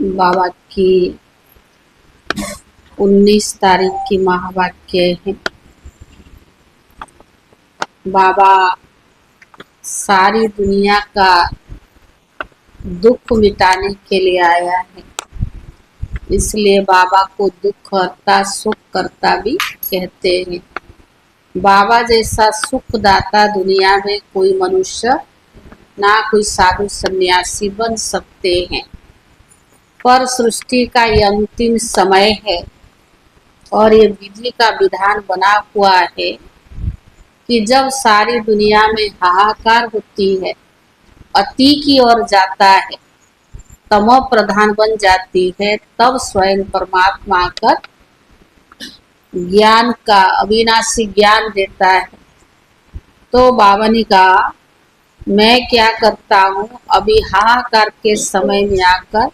बाबा की 19 तारीख की महावाक्य है। बाबा सारी दुनिया का दुख मिटाने के लिए आया है, इसलिए बाबा को दुख हरता सुख करता भी कहते हैं। बाबा जैसा सुखदाता दुनिया में कोई मनुष्य ना कोई साधु सन्यासी बन सकते हैं। पर सृष्टि का ये अंतिम समय है और ये विधि का विधान बना हुआ है कि जब सारी दुनिया में हाहाकार होती है, अति की ओर जाता है, तमो प्रधान बन जाती है, तब स्वयं परमात्मा आकर ज्ञान का अविनाशी ज्ञान देता है। तो बाबा ने कहा, मैं क्या करता हूँ, अभी हाहाकार के समय में आकर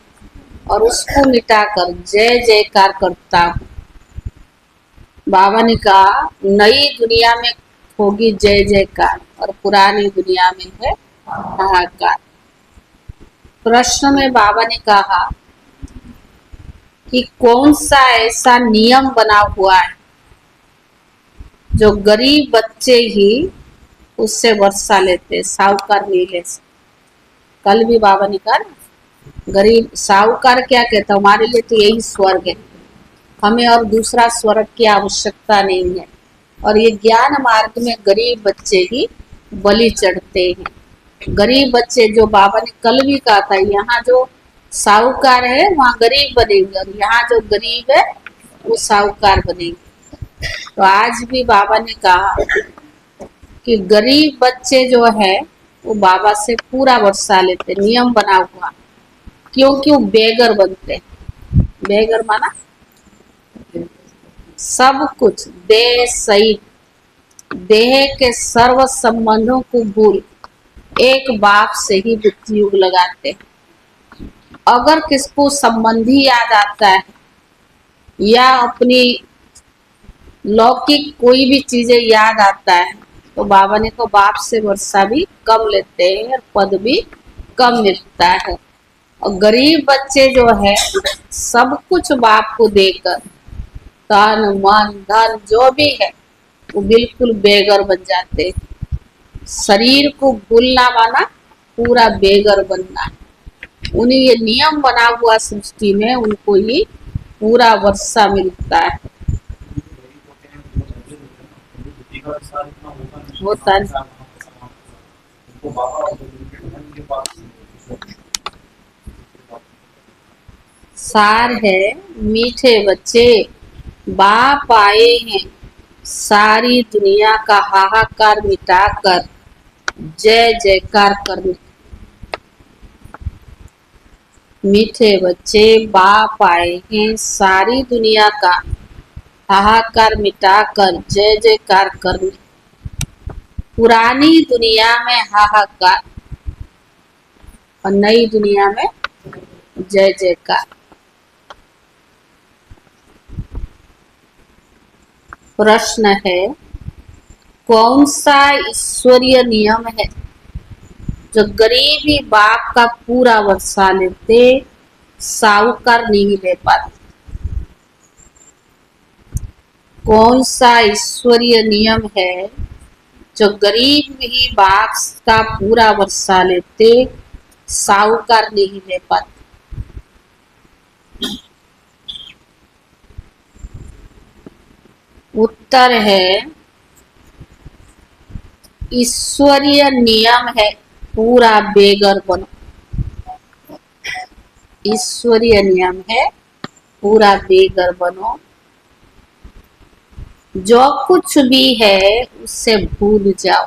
और उसको मिटाकर जय जयकार करता हूँ। बाबा ने कहा, नई दुनिया में होगी जय जयकार और पुरानी दुनिया में है हाहाकार। प्रश्न में बाबा ने कहा कि कौन सा ऐसा नियम बना हुआ है जो गरीब बच्चे ही उससे वर्षा लेते, साहूकार नहीं ले सकते। कल भी बाबा ने कहा, गरीब साहूकार क्या कहता, हमारे लिए तो यही स्वर्ग है, हमें और दूसरा स्वर्ग की आवश्यकता नहीं है। और ये ज्ञान मार्ग में गरीब बच्चे ही बलि चढ़ते हैं। गरीब बच्चे, जो बाबा ने कल भी कहा था, यहाँ जो साहूकार है वहाँ गरीब बनेंगे और यहाँ जो गरीब है वो साहूकार बनेंगे। तो आज भी बाबा ने कहा कि गरीब बच्चे जो है वो बाबा से पूरा वर्षा लेते, नियम बना हुआ, क्योंकि वो बेगर बनते। बेगर माना सब कुछ देह सहित, देह के सर्व संबंधों को भूल एक बाप से ही बुद्धि युग लगाते। अगर किसको संबंधी याद आता है या अपनी लौकिक कोई भी चीजें याद आता है, तो बाबा ने तो बाप से वर्षा भी कम लेते हैं और पद भी कम मिलता है। और गरीब बच्चे जो है सब कुछ बाप को देकर, तन मन धन जो भी है वो बिल्कुल बेगर बन जाते। शरीर को भूलना माना पूरा बेगर बनना। उन्हें ये नियम बना हुआ सृष्टि में, उनको ही पूरा वर्षा मिलता है। होता है। सार है, मीठे बच्चे बाप आए हैं सारी दुनिया का हाहाकार मिटाकर जय जयकार करने। मीठे बच्चे बाप आए हैं सारी दुनिया का हाहाकार मिटाकर जय जयकार करने। पुरानी दुनिया में हाहाकार और नई दुनिया में जय जयकार। प्रश्न है, कौन सा ईश्वरीय नियम है जो गरीब ही बाप का पूरा वर्षा लेते, साहूकार नहीं ले पाते? कौन सा ईश्वरीय नियम है जो गरीब ही बाप का पूरा वर्षा लेते, साहूकार नहीं ले पाते? उत्तर है, ईश्वरीय नियम है पूरा बेगर बनो। ईश्वरीय नियम है पूरा बेगर बनो। जो कुछ भी है उससे भूल जाओ।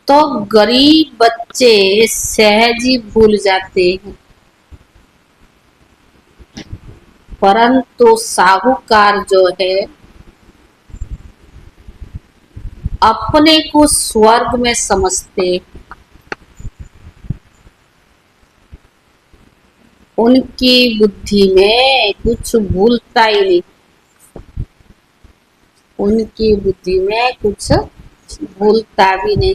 तो गरीब बच्चे सहज ही भूल जाते हैं, परंतु साहूकार जो है अपने को स्वर्ग में समझते, उनकी बुद्धि में कुछ भूलता ही नहीं। उनकी बुद्धि में कुछ भूलता भी नहीं।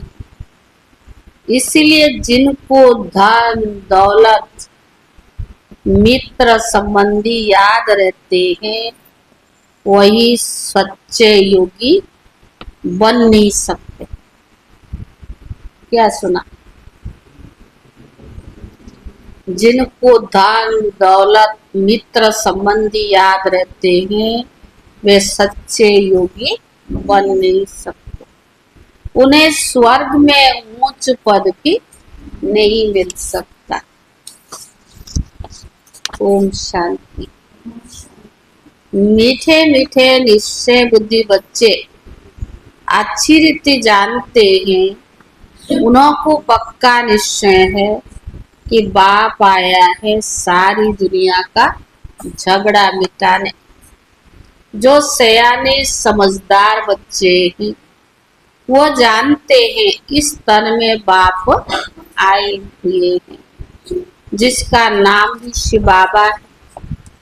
इसलिए जिनको धन दौलत मित्र संबंधी याद रहते हैं वही सच्चे योगी बन नहीं सकते। क्या सुना? जिनको धन दौलत मित्र संबंधी याद रहते हैं वे सच्चे योगी बन नहीं सकते। उन्हें स्वर्ग में उच्च पद भी नहीं मिल सकता। ओम शांति। मीठे मीठे निश्चय बुद्धि बच्चे अच्छी रीति जानते हैं, उन्हों को पक्का निश्चय है कि बाप आया है सारी दुनिया का झगड़ा मिटाने। जो सयाने समझदार बच्चे हैं वो जानते हैं इस तन में बाप आए हुए हैं, जिसका नाम भी शिव बाबा है।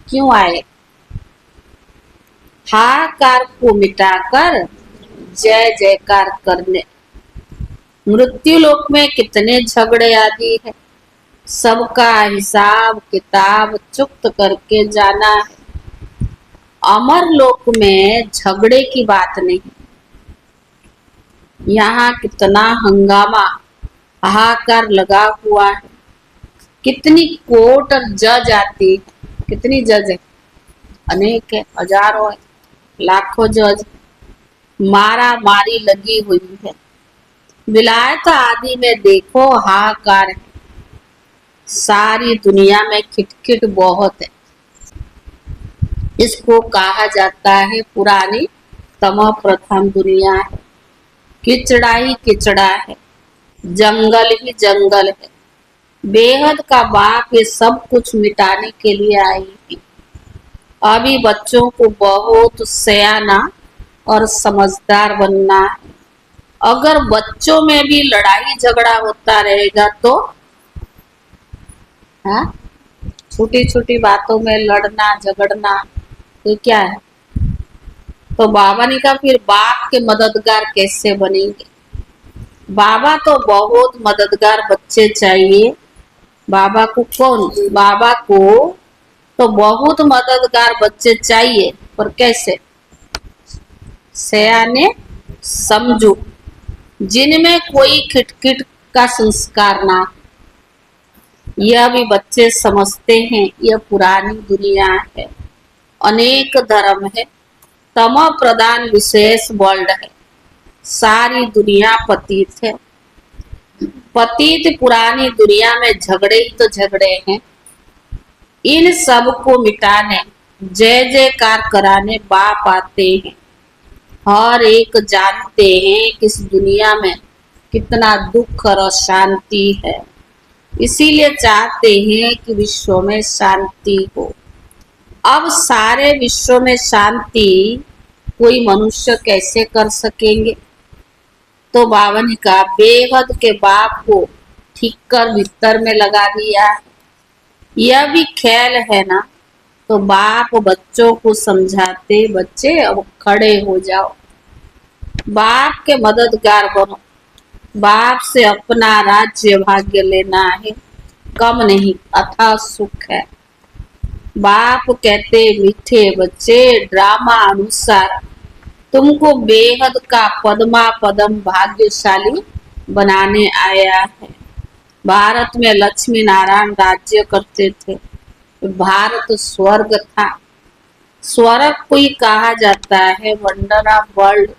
क्यों आए? हाहाकार को मिटाकर जय जयकार करने। मृत्यु लोक में कितने झगड़े आदि है, सबका हिसाब किताब चुक्त करके जाना है। अमर लोक में झगड़े की बात नहीं। यहाँ कितना हंगामा हाहाकार लगा हुआ है। कितनी कोर्ट और जज आती है। कितनी जज है? अनेक है, हजारों है, लाखों जज। मारा मारी लगी हुई है। विलायत आदि में देखो हाहाकार है। सारी दुनिया में खिटखिट बहुत है। इसको कहा जाता है पुरानी तमो प्रधान दुनिया है। किचड़ा ही किचड़ा है, जंगल ही जंगल है। बेहद का बाप ये सब कुछ मिटाने के लिए आई है। अभी बच्चों को बहुत सयाना और समझदार बनना है। अगर बच्चों में भी लड़ाई झगड़ा होता रहेगा तो हाँ, छोटी छोटी बातों में लड़ना झगड़ना ये क्या है? तो बाबा ने कहा फिर बाप के मददगार कैसे बनेंगे? बाबा तो बहुत मददगार बच्चे चाहिए। बाबा को कौन? बाबा को तो बहुत मददगार बच्चे चाहिए, पर कैसे? सयाने समझू, जिनमें कोई खिटखिट का संस्कार ना। यह भी बच्चे समझते हैं यह पुरानी दुनिया है, अनेक धर्म है, तमो प्रधान विशेष वर्ल्ड है। सारी दुनिया पतित है। पतित पुरानी दुनिया में झगड़े ही तो झगड़े हैं। इन सब को मिटाने जय जयकार कराने बाप आते हैं। हर एक जानते हैं कि इस दुनिया में कितना दुख और अशांति है, इसीलिए चाहते हैं कि विश्व में शांति हो। अब सारे विश्व में शांति कोई मनुष्य कैसे कर सकेंगे? तो बाबा ने कहा बेहद के बाप को ठीक कर भीतर में लगा दिया। यह भी खेल है ना। तो बाप बच्चों को समझाते, बच्चे अब खड़े हो जाओ, बाप के मददगार बनो। बाप से अपना राज्य भाग्य लेना है, कम नहीं अथाह सुख है। बाप कहते मीठे बच्चे ड्रामा अनुसार तुमको बेहद का पद्मा पदम भाग्यशाली बनाने आया है। भारत में लक्ष्मी नारायण राज्य करते थे। भारत स्वर्ग था। स्वर्ग को ही कहा जाता है, वंडर ऑफ वर्ल्ड।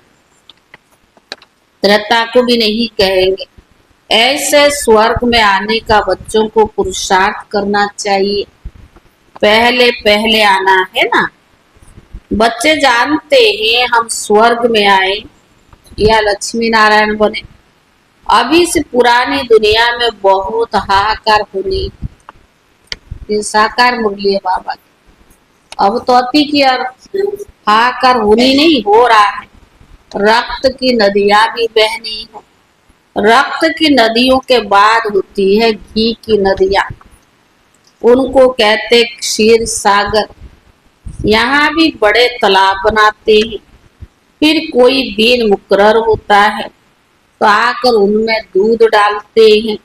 त्रेता को भी नहीं कहेंगे। ऐसे स्वर्ग में आने का बच्चों को पुरुषार्थ करना चाहिए। पहले पहले आना है ना। बच्चे जानते हैं हम स्वर्ग में आए या लक्ष्मी नारायण बने। अभी से पुरानी दुनिया में बहुत हाहाकार होनी। ये साकार मुरली है बाबा की। अब तो अति की हाहाकार होनी नहीं, हो रहा है। रक्त की नदियां भी बहनी है। रक्त की नदियों के बाद होती है घी की नदियां, उनको कहते क्षीर सागर। यहाँ भी बड़े तालाब बनाते हैं। फिर कोई दिन मुकर्रर होता है, तो आकर उनमें दूध डालते हैं,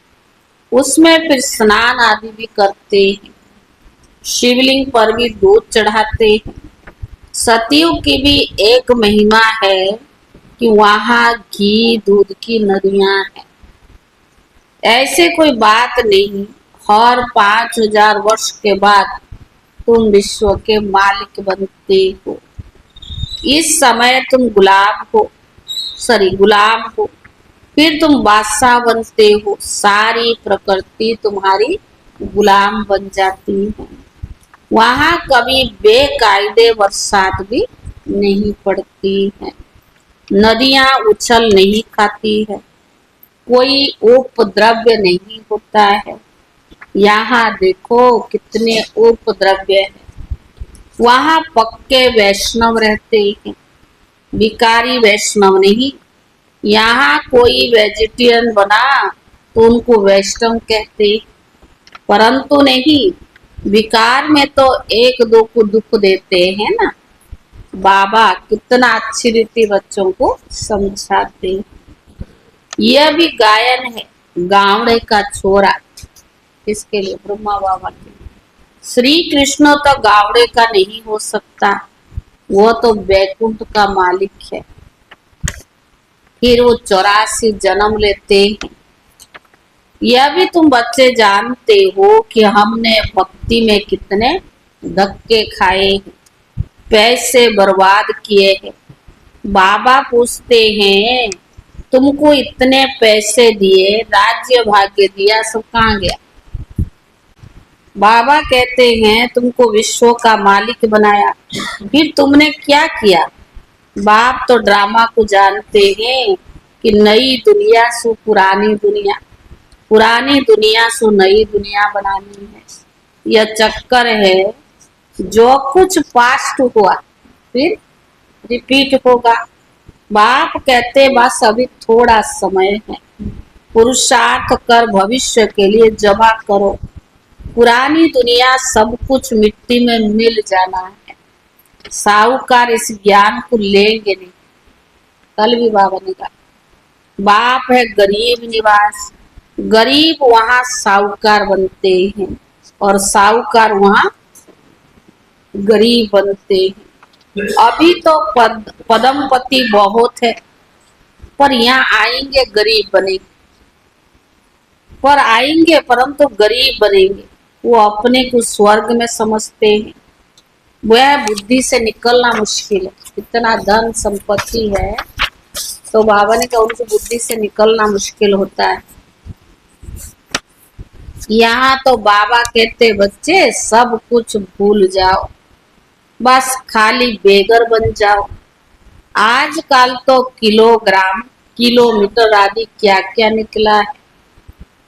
उसमें फिर स्नान आदि भी करते हैं, शिवलिंग पर भी दूध चढ़ाते हैं। सतयुग की भी एक महिमा है कि वहां घी दूध की नदियां हैं। ऐसे कोई बात नहीं, हर 5000 वर्ष के बाद तुम विश्व के मालिक बनते हो। इस समय तुम गुलाम हो, फिर तुम बादशाह बनते हो, सारी प्रकृति तुम्हारी गुलाम बन जाती है। वहां कभी बेकायदे बरसात भी नहीं पड़ती है, नदियां उछल नहीं खाती है, कोई उपद्रव्य नहीं होता है। यहाँ देखो कितने उपद्रव्य है। वहां पक्के वैष्णव रहते हैं, भिखारी वैष्णव नहीं। यहाँ कोई वेजिटेरियन बना तो उनको वैष्णव कहते, परंतु नहीं, विकार में तो एक दो को दुख देते हैं ना। बाबा कितना अच्छी रीति बच्चों को समझाते। यह भी गायन है, गावड़े का छोरा, किसके लिए? ब्रह्मा बाबा के लिए। श्री कृष्ण तो गावड़े का नहीं हो सकता, वो तो वैकुंठ का मालिक है। फिर वो 84 जन्म लेते हैं। यह भी तुम बच्चे जानते हो कि हमने भक्ति में कितने धक्के खाए हैं, पैसे बर्बाद किए हैं। बाबा पूछते हैं तुमको इतने पैसे दिए, राज्य भाग्य दिया, सब कहाँ गया? बाबा कहते हैं तुमको विश्व का मालिक बनाया, फिर तुमने क्या किया? बाप तो ड्रामा को जानते हैं कि नई दुनिया सु पुरानी दुनिया, पुरानी दुनिया सु नई दुनिया बनानी है। यह चक्कर है। जो कुछ पास्ट हुआ फिर रिपीट होगा। बाप कहते बस अभी थोड़ा समय है, पुरुषार्थ कर भविष्य के लिए जमा करो। पुरानी दुनिया सब कुछ मिट्टी में मिल जाना है। साहूकार इस ज्ञान को लेंगे नहीं। कल भी बाबा ने कहा बाप है गरीब निवास, गरीब वहां साहूकार बनते हैं और साहूकार वहां गरीब बनते हैं। अभी तो पदमपति बहुत है, पर यहाँ आएंगे गरीब बनेंगे, पर आएंगे परंतु गरीब बनेंगे। वो अपने को स्वर्ग में समझते हैं, वह बुद्धि से निकलना मुश्किल है। इतना धन संपत्ति है तो बाबा ने कहा उनकी बुद्धि से निकलना मुश्किल होता है। यहाँ तो बाबा कहते बच्चे सब कुछ भूल जाओ, बस खाली बेगर बन जाओ। आजकल तो किलोग्राम किलोमीटर आदि क्या क्या निकला है।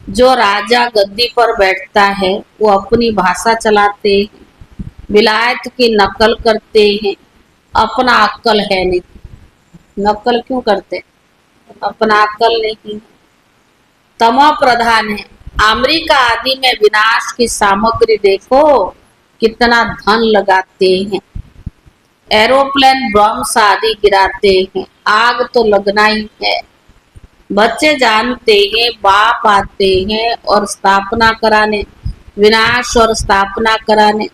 जो राजा गद्दी पर बैठता है वो अपनी भाषा चलाते हैं, विलायत की नकल करते हैं, अपना अक्ल है नहीं। नकल क्यों करते? अपना अक्ल नहीं। तमो प्रधान है। अमेरिका आदि में विनाश की सामग्री देखो कितना धन लगाते हैं, एरोप्लेन बम्स आदि गिराते हैं, आग तो लगना ही है। बच्चे जानते हैं बाप आते हैं और स्थापना कराने, विनाश और स्थापना कराने।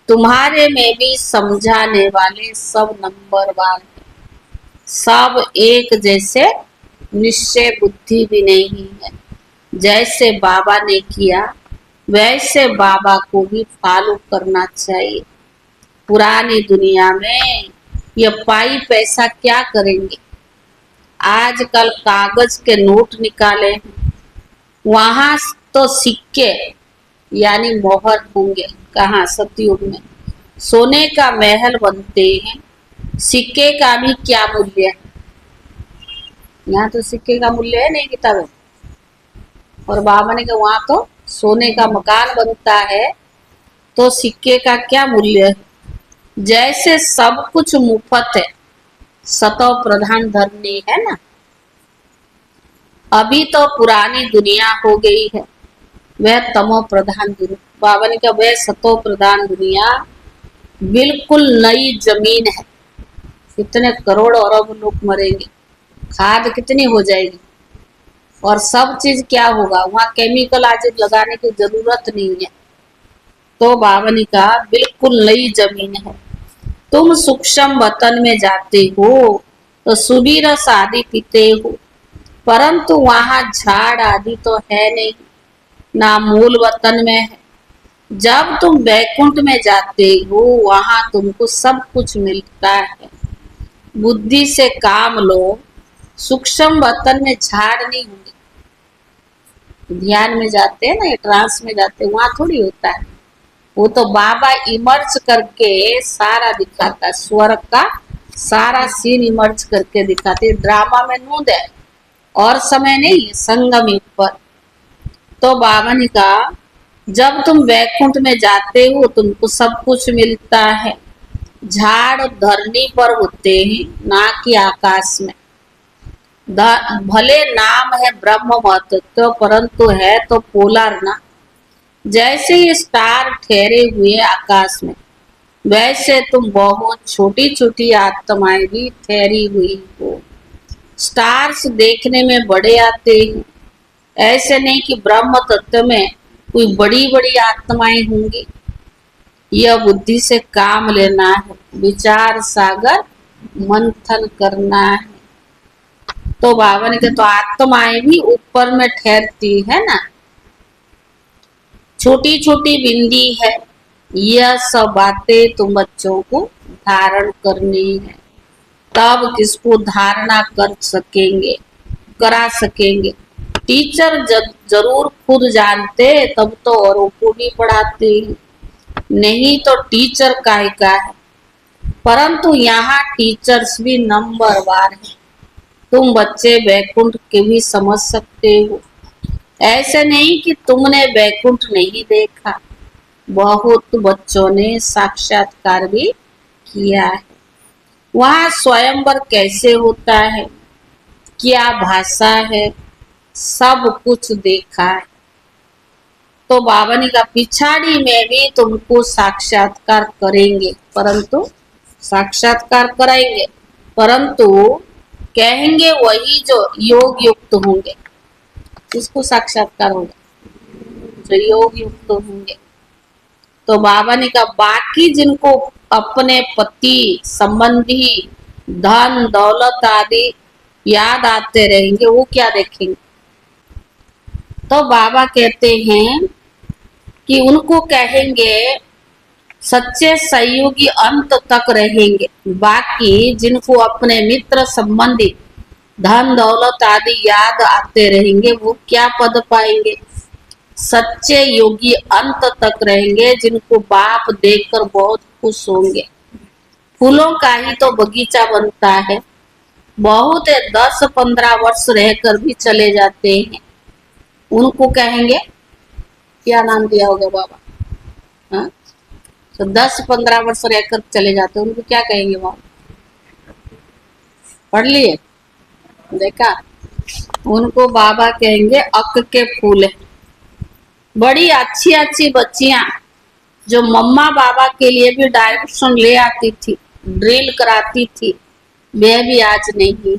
तुम्हारे में भी समझाने वाले सब नंबरवार हैं, सब एक जैसे निश्चय बुद्धि भी नहीं है। जैसे बाबा ने किया वैसे बाबा को भी फॉलो करना चाहिए। पुरानी दुनिया में ये पाई पैसा क्या करेंगे? आजकल कागज के नोट निकाले, वहां तो सिक्के यानी मोहर होंगे। कहाँ? सतयुग में सोने का महल बनते हैं। सिक्के का भी क्या मूल्य है? यहाँ तो सिक्के का मूल्य है नहीं किताबें। और बाबा ने कहा वहां तो सोने का मकान बनता है, तो सिक्के का क्या मूल्य है? जैसे सब कुछ मुफ्त है, सतो प्रधान धरनी है ना। अभी तो पुरानी दुनिया हो गई है, वह तमो प्रधान दुनिया। बाबा ने कहा वह सतो प्रधान दुनिया बिल्कुल नई जमीन है। कितने करोड़ अरब लोग मरेंगे, खाद कितनी हो जाएगी? और सब चीज क्या होगा, वहाँ केमिकल आज लगाने की जरूरत नहीं है। तो बाबा ने कहा बिल्कुल नई जमीन है। तुम सूक्ष्म वतन में जाते हो तो सुबी रस आदि पीते हो, परंतु वहां झाड़ आदि तो है नहीं, ना मूल वतन में है। जब तुम बैकुंठ में जाते हो वहां तुमको सब कुछ मिलता है। बुद्धि से काम लो, सूक्ष्म वतन में झाड़ नहीं होंगे। ध्यान में जाते हैं ना, ट्रांस में जाते हैं, वहां थोड़ी होता है। वो तो बाबा इमर्ज करके सारा दिखाता है, स्वर्ग का सारा सीन इमर्ज करके दिखाते। ड्रामा में नूंद है और समय नहीं, संगम युग पर। तो बाबा ने कहा जब तुम वैकुंठ में जाते हो तुमको सब कुछ मिलता है। झाड़ धरनी पर होते हैं, ना कि आकाश में। भले नाम है ब्रह्म महत्व, परंतु है तो पोलर ना। जैसे ये स्टार ठहरे हुए आकाश में, वैसे तुम बहुत छोटी छोटी आत्माएं भी ठहरी हुई हो। स्टार्स देखने में बड़े आते हैं, ऐसे नहीं कि ब्रह्म तत्व में कोई बड़ी बड़ी आत्माएं होंगी। यह बुद्धि से काम लेना है, विचार सागर मंथन करना है। तो बाबा ने कहा तो आत्माएं भी ऊपर में ठहरती है ना, छोटी छोटी बिंदी है। यह सब बातें तुम बच्चों को धारण करनी है, तब किसको धारणा कर सकेंगे, करा सकेंगे। टीचर जरूर खुद जानते, तब तो औरों को भी पढ़ाते हैं। नहीं तो टीचर काहे का है। परंतु यहाँ टीचर्स भी नंबरवार है। तुम बच्चे बैकुंठ के भी समझ सकते हो। ऐसे नहीं कि तुमने बैकुंठ नहीं देखा, बहुत बच्चों ने साक्षात्कार भी किया है। वहाँ स्वयंवर कैसे होता है, क्या भाषा है, सब कुछ देखा है। तो बाबा ने कहा पिछाड़ी में भी तुमको साक्षात्कार करेंगे, परंतु साक्षात्कार कराएंगे, परंतु कहेंगे वही जो योग युक्त होंगे। किसको साक्षात्कार होगा, जो योग युक्त होंगे। तो बाबा ने कहा बाकी जिनको अपने पति संबंधी धन दौलत आदि याद आते रहेंगे, वो क्या देखेंगे। तो बाबा कहते हैं कि उनको कहेंगे सच्चे सहयोगी अंत तक रहेंगे। बाकी जिनको अपने मित्र संबंधी धन दौलत आदि याद आते रहेंगे, वो क्या पद पाएंगे। सच्चे योगी अंत तक रहेंगे, जिनको बाप देखकर बहुत खुश होंगे। फूलों का ही तो बगीचा बनता है, बहुत 10-15 वर्ष रहकर भी चले जाते हैं। उनको कहेंगे, क्या नाम दिया होगा बाबा, हाँ? तो 10-15 वर्ष रहकर चले जाते हैं, उनको क्या कहेंगे बाबा, पढ़ लिए, देखा। उनको बाबा कहेंगे अक के फूल है। बड़ी अच्छी अच्छी बच्चियां जो मम्मा बाबा के लिए भी डायरेक्शन ले आती थी, ड्रिल कराती थी, वह भी आज नहीं।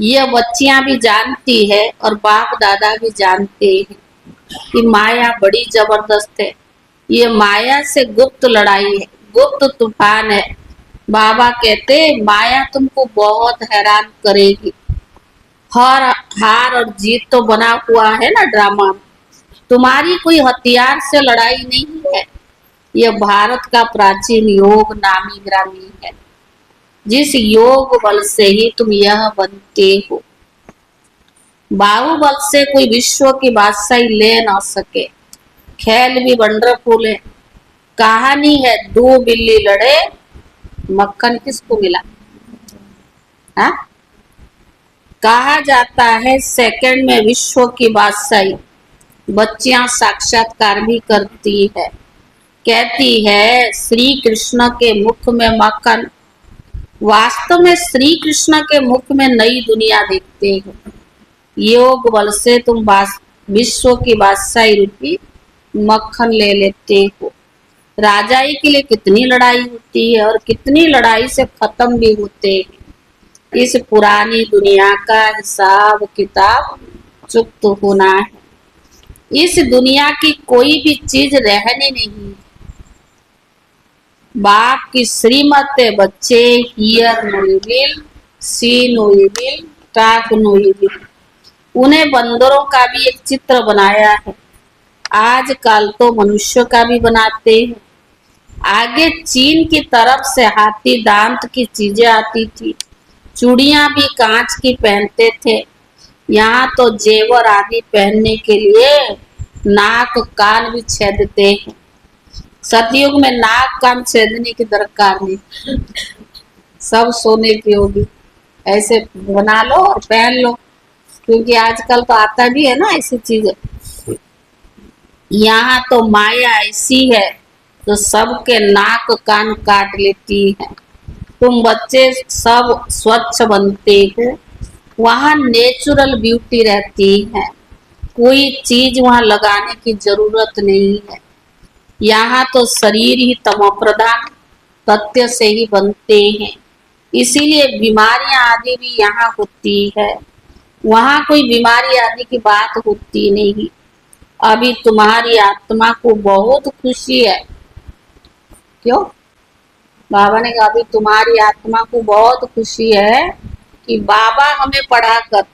ये बच्चियां भी जानती है और बाप दादा भी जानते हैं कि माया बड़ी जबरदस्त है। ये माया से गुप्त लड़ाई है, गुप्त तूफान है। बाबा कहते माया तुमको बहुत हैरान करेगी। हर हार और जीत तो बना हुआ है ना ड्रामा में। तुम्हारी कोई हथियार से लड़ाई नहीं है। यह भारत का प्राचीन योग नामी ग्रामी है, जिस योग बल से ही तुम यह बनते हो। बाहुबल से कोई विश्व की बादशाही ले ना सके। खेल भी वंडरफुल है। कहानी है दो बिल्ली लड़े, मक्खन किसको मिला। हा? कहा जाता है सेकंड में विश्व की बादशाही। बच्चियां साक्षात्कार भी करती है, कहती है श्री कृष्ण के मुख में मक्खन। वास्तव में श्री कृष्ण के मुख में नई दुनिया देखते हो। योग बल से तुम विश्व की बादशाही रूपी मक्खन ले लेते हो। राजाई के लिए कितनी लड़ाई होती है और कितनी लड़ाई से खत्म भी होते हैं। इस पुरानी दुनिया का हिसाब किताब चुकत होना है। इस दुनिया की कोई भी चीज रहनी नहीं। बाप की श्रीमत बच्चे hear no evil, see no evil, talk no evil. उन्हें बंदरों का भी एक चित्र बनाया है। आजकल तो मनुष्य का भी बनाते हैं। आगे चीन की तरफ से हाथी दांत की चीजें आती थी। चूड़ियां भी कांच की पहनते थे। यहाँ तो जेवर आदि पहनने के लिए नाक कान भी छेदते हैं। सतयुग में नाक कान छेदने की दरकार नहीं, सब सोने की होगी। ऐसे बना लो और पहन लो, क्योंकि आजकल तो आता भी है ना ऐसी चीजें। यहाँ तो माया ऐसी है जो सबके नाक कान काट लेती है। तुम बच्चे सब स्वच्छ बनते हो। वहाँ नेचुरल ब्यूटी रहती है। कोई चीज वहाँ लगाने की जरूरत नहीं है। यहाँ तो शरीर ही तमो प्रधान तथ्य से ही बनते हैं। इसीलिए बीमारियां आदि भी यहाँ होती है। वहाँ कोई बीमारी आदि की बात होती नहीं। अभी तुम्हारी आत्मा को बहुत खुशी है। क्यों? बाबा ने कहा अभी तुम्हारी आत्मा को बहुत खुशी है कि बाबा हमें पढ़ाकर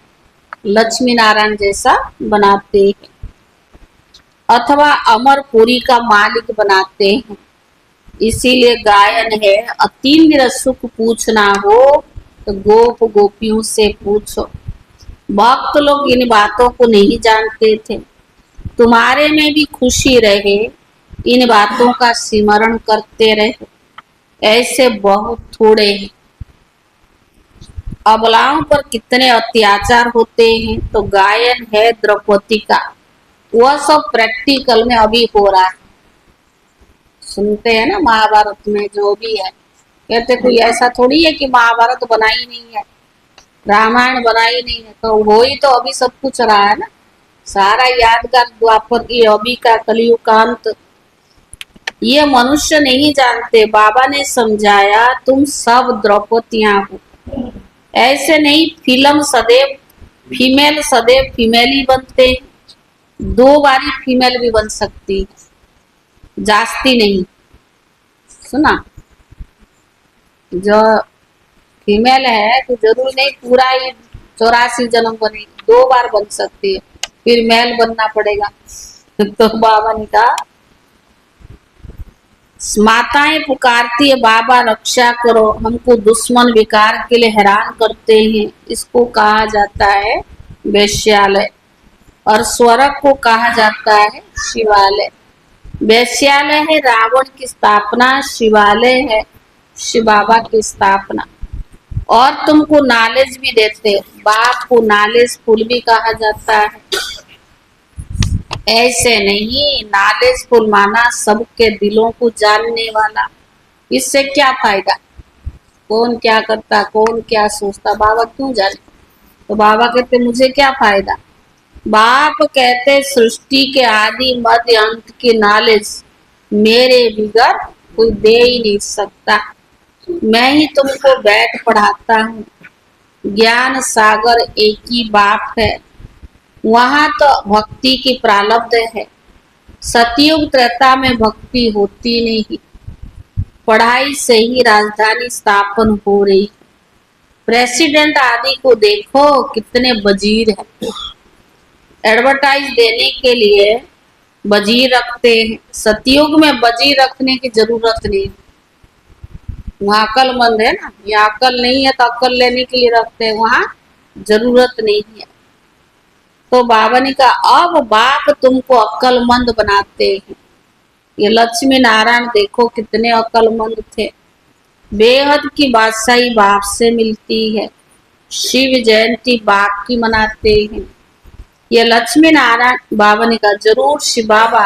लक्ष्मी नारायण जैसा बनाते हैं अथवा अमरपुरी का मालिक बनाते हैं। इसीलिए गायन है, अतीन्द्र सुख पूछना हो तो गोप गोपियों से पूछो। भक्त लोग इन बातों को नहीं जानते थे। तुम्हारे में भी खुशी रहे, इन बातों का स्मरण करते रहे। ऐसे बहुत थोड़े हैं। अबलाओं पर कितने अत्याचार होते हैं। तो गायन है द्रौपदी का, वह सब प्रैक्टिकल में अभी हो रहा है। सुनते हैं ना महाभारत में जो भी है, कहते कोई ऐसा थोड़ी है कि महाभारत बनाई नहीं है, रामायण बनाई नहीं है। तो वो ही तो अभी सब कुछ रहा है ना, सारा यादगार द्वापर की अभी का कलयुग का अंत। ये मनुष्य नहीं जानते। बाबा ने समझाया तुम सब द्रौपदियां हो। ऐसे नहीं, फिल्म सदैव फीमेल ही बनते। दो बारी फीमेल भी बन सकती, जास्ती नहीं। सुना, जो फीमेल है तो जरूर नहीं पूरा ही 84 जन्म बनेगी, दो बार बन सकती है, फिर मेल बनना पड़ेगा। तो बाबा ने कहा माताएं पुकारती है बाबा रक्षा करो, हमको दुश्मन विकार के लिए हैरान करते हैं। इसको कहा जाता है वैश्यालय, और स्वर्ग को कहा जाता है शिवालय। वैश्यालय है रावण की स्थापना, शिवालय है शिव बाबा की स्थापना। और तुमको नॉलेज भी देते। बाप को नॉलेज फुल भी कहा जाता है। ऐसे नहीं, नॉलेज फुल माना सबके दिलों को जानने वाला। इससे क्या फायदा? कौन क्या करता, कौन क्या सोचता, बाबा क्यों जाने? तो बाबा कहते मुझे क्या फायदा। बाप कहते सृष्टि के आदि मध्य अंत की नॉलेज मेरे बिगर कोई दे ही नहीं सकता। मैं ही तुमको बैठ पढ़ाता हूँ। ज्ञान सागर एक ही बाप है। वहां तो भक्ति की प्रारब्ध है। सतयुग त्रेता में भक्ति होती नहीं। पढ़ाई से ही राजधानी स्थापन हो रही। प्रेसिडेंट आदि को देखो कितने वजीर हैं। एडवर्टाइज देने के लिए वजीर रखते हैं। सतयुग में वजीर रखने की जरूरत नहीं। वहाँ अक्लमंद है ना, यहाँ अक्ल नहीं है तो अक्ल लेने के लिए रखते हैं, वहाँ जरूरत नहीं है। तो बाबा ने कहा अब बाप तुमको अक्लमंद बनाते हैं। ये लक्ष्मी नारायण देखो कितने अक्लमंद थे। बेहद की बादशाही बाप से मिलती है। शिव जयंती बाप की मनाते हैं। ये लक्ष्मी नारायण बाबा ने कहा जरूर शिव बाबा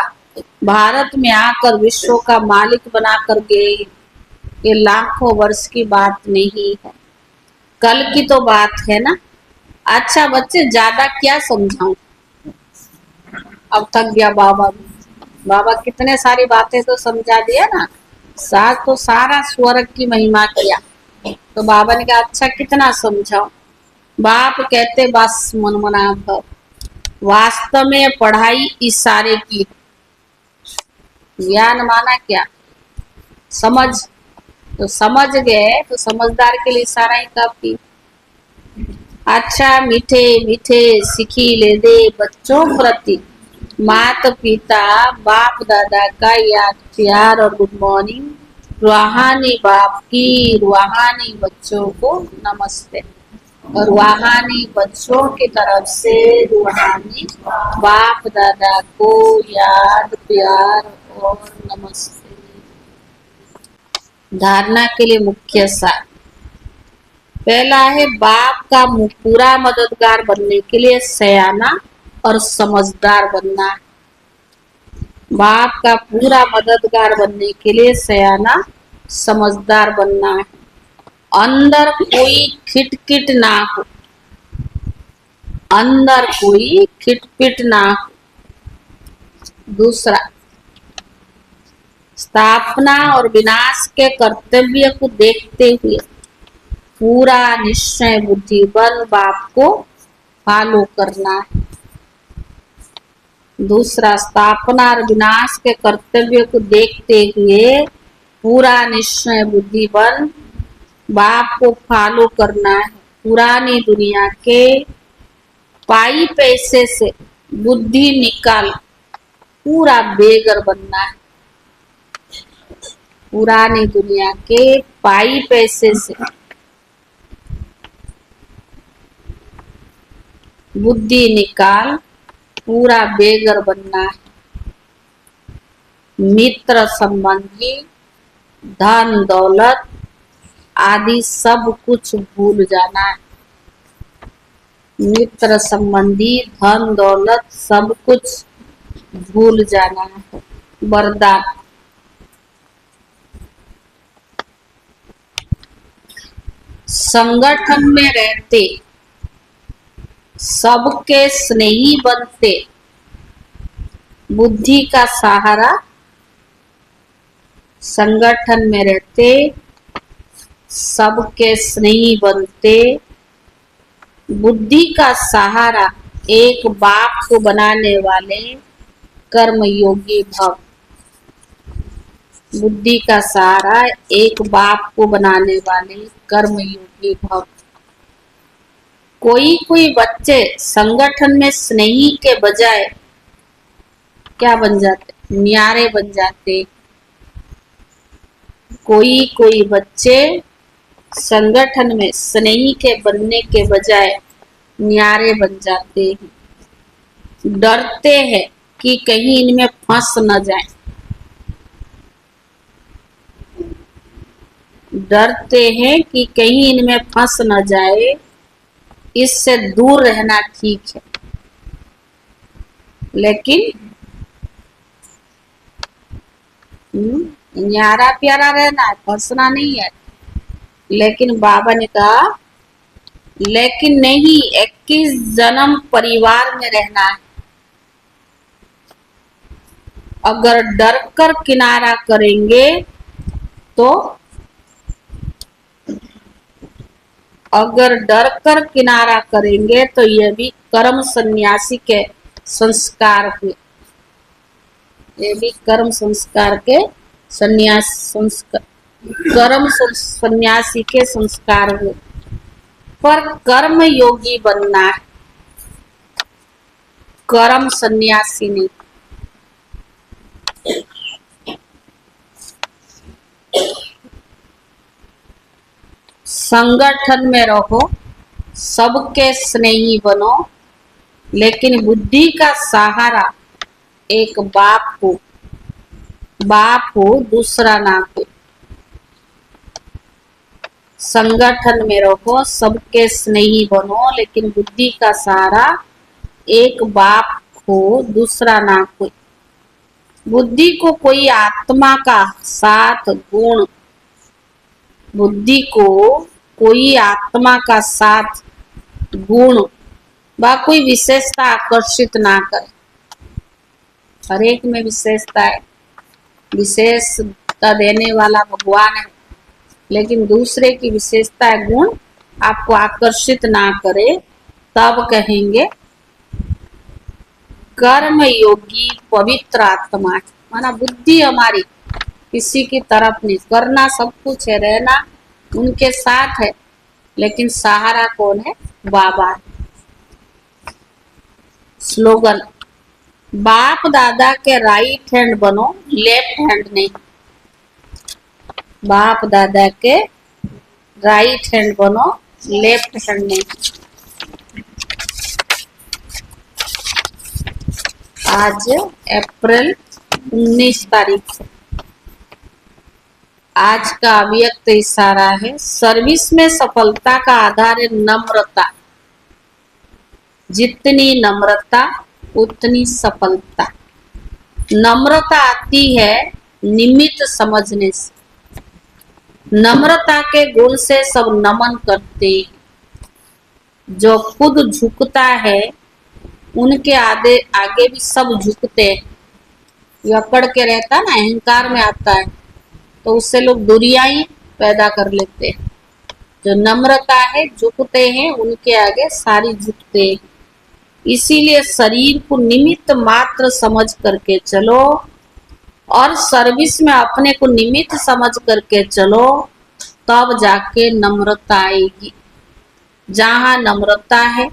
भारत में आकर विश्व का मालिक बनाकर गए। ये लाखों वर्ष की बात नहीं है, कल की तो बात है ना। अच्छा बच्चे ज्यादा क्या समझाऊं, अब थक गया बाबा भी। बाबा कितने सारी बातें तो समझा दिया ना। साथ तो सारा स्वर्ग की महिमा किया। तो बाबा ने कहा अच्छा कितना समझाओ। बाप कहते बस मनमना भव। वास्तव में पढ़ाई इशारे की, ज्ञान माना क्या, समझ। तो समझ गए तो समझदार के लिए इशारा ही काफी। अच्छा मीठे मीठे सिखी ले दे बच्चों प्रति माता पिता बाप दादा का याद प्यार और गुड मॉर्निंग। रूहानी बाप की रूहानी बच्चों को नमस्ते, और रूहानी बच्चों की तरफ से रूहानी बाप दादा को याद प्यार और नमस्ते। धारणा के लिए मुख्य सार पहला है बाप का पूरा मददगार बनने के लिए सयाना और समझदार बनना है। बाप का पूरा मददगार बनने के लिए सयाना समझदार बनना है। अंदर कोई खिटखिट ना हो, अंदर कोई खिटपिट ना हो। दूसरा, स्थापना और विनाश के कर्तव्य को देखते हुए पूरा निश्चय बुद्धिबल बाप को फॉलो करना है। दूसरा, स्थापना और विनाश के कर्तव्य को देखते हुए पूरा निश्चय बुद्धिबल बाप को फॉलो करना है। पुरानी दुनिया के पाई पैसे से बुद्धि निकाल पूरा बेगर बनना है। पुरानी दुनिया के पाई पैसे से बुद्धि निकाल पूरा बेगर बनना है। मित्र संबंधी धन दौलत आदि सब कुछ भूल जाना है। मित्र संबंधी धन दौलत सब कुछ भूल जाना है। वरदान, संगठन में रहते सबके स्नेही बनते बुद्धि का सहारा। संगठन में रहते सबके स्नेही बनते बुद्धि का सहारा एक बाप को बनाने वाले कर्मयोगी भव। बुद्धि का सहारा एक बाप को बनाने वाले कर्मयोगी भव। कोई कोई बच्चे संगठन में स्नेही के बजाय क्या बन जाते, न्यारे बन जाते। कोई कोई बच्चे संगठन में स्नेही के बनने के बजाय न्यारे बन जाते हैं। डरते हैं कि कहीं इनमें फंस न जाए, डरते हैं कि कहीं इनमें फंस न जाए, इससे दूर रहना ठीक है। लेकिन न्यारा प्यारा रहना है, फंसना नहीं है। लेकिन बाबा ने कहा लेकिन नहीं, 21 जन्म परिवार में रहना है। अगर डर कर किनारा करेंगे तो अगर डर कर किनारा करेंगे तो यह भी कर्म सन्यासी के संस्कार हुए। ये भी कर्म संस्कार के सन्यास संस्कार, कर्म सन्यासी के संस्कार हुए। पर कर्म योगी बनना है, कर्म सन्यासी नहीं। संगठन में रहो, सबके स्नेही बनो, लेकिन बुद्धि का सहारा एक बाप हो, दूसरा ना हो। संगठन में रहो, सबके स्नेही बनो, लेकिन बुद्धि का सहारा एक बाप हो, दूसरा ना हो। बुद्धि को कोई आत्मा का साथ गुण, बुद्धि को कोई आत्मा का साथ गुण व कोई विशेषता आकर्षित ना करे। हर एक में विशेषता है, विशेषता देने वाला भगवान है, लेकिन दूसरे की विशेषता गुण आपको आकर्षित ना करे तब कहेंगे कर्म योगी पवित्र आत्मा। माना बुद्धि हमारी किसी की तरफ नहीं, करना सब कुछ है, रहना उनके साथ है, लेकिन सहारा कौन है? बाबा। स्लोगन, बाप दादा के राइट हैंड बनो, लेफ्ट हैंड नहीं। बाप दादा के राइट हैंड बनो, लेफ्ट हैंड नहीं। आज अप्रैल 19 तारीख है। आज का अव्यक्त इशारा है, सर्विस में सफलता का आधार है नम्रता। जितनी नम्रता उतनी सफलता। नम्रता आती है निमित्त समझने से। नम्रता के गुण से सब नमन करते हैं। जो खुद झुकता है उनके आगे आगे भी सब झुकते हैं। ये अकड़ के रहता है ना, अहंकार में आता है तो उससे लोग दूरियां पैदा कर लेते हैं। जो नम्रता है, झुकते हैं, उनके आगे सारी झुकते हैं। इसीलिए शरीर को निमित्त मात्र समझ करके चलो और सर्विस में अपने को निमित्त समझ करके चलो, तब जाके नम्रता आएगी। जहाँ नम्रता है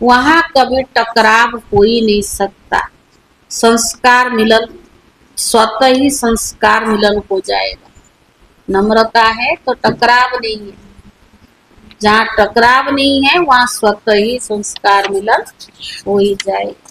वहाँ कभी टकराव हो ही नहीं सकता। संस्कार मिलन, स्वतः ही संस्कार मिलन हो जाएगा। नम्रता है तो टकराव नहीं है। जहाँ टकराव नहीं है वहाँ स्वतः ही संस्कार मिलन हो ही जाएगा।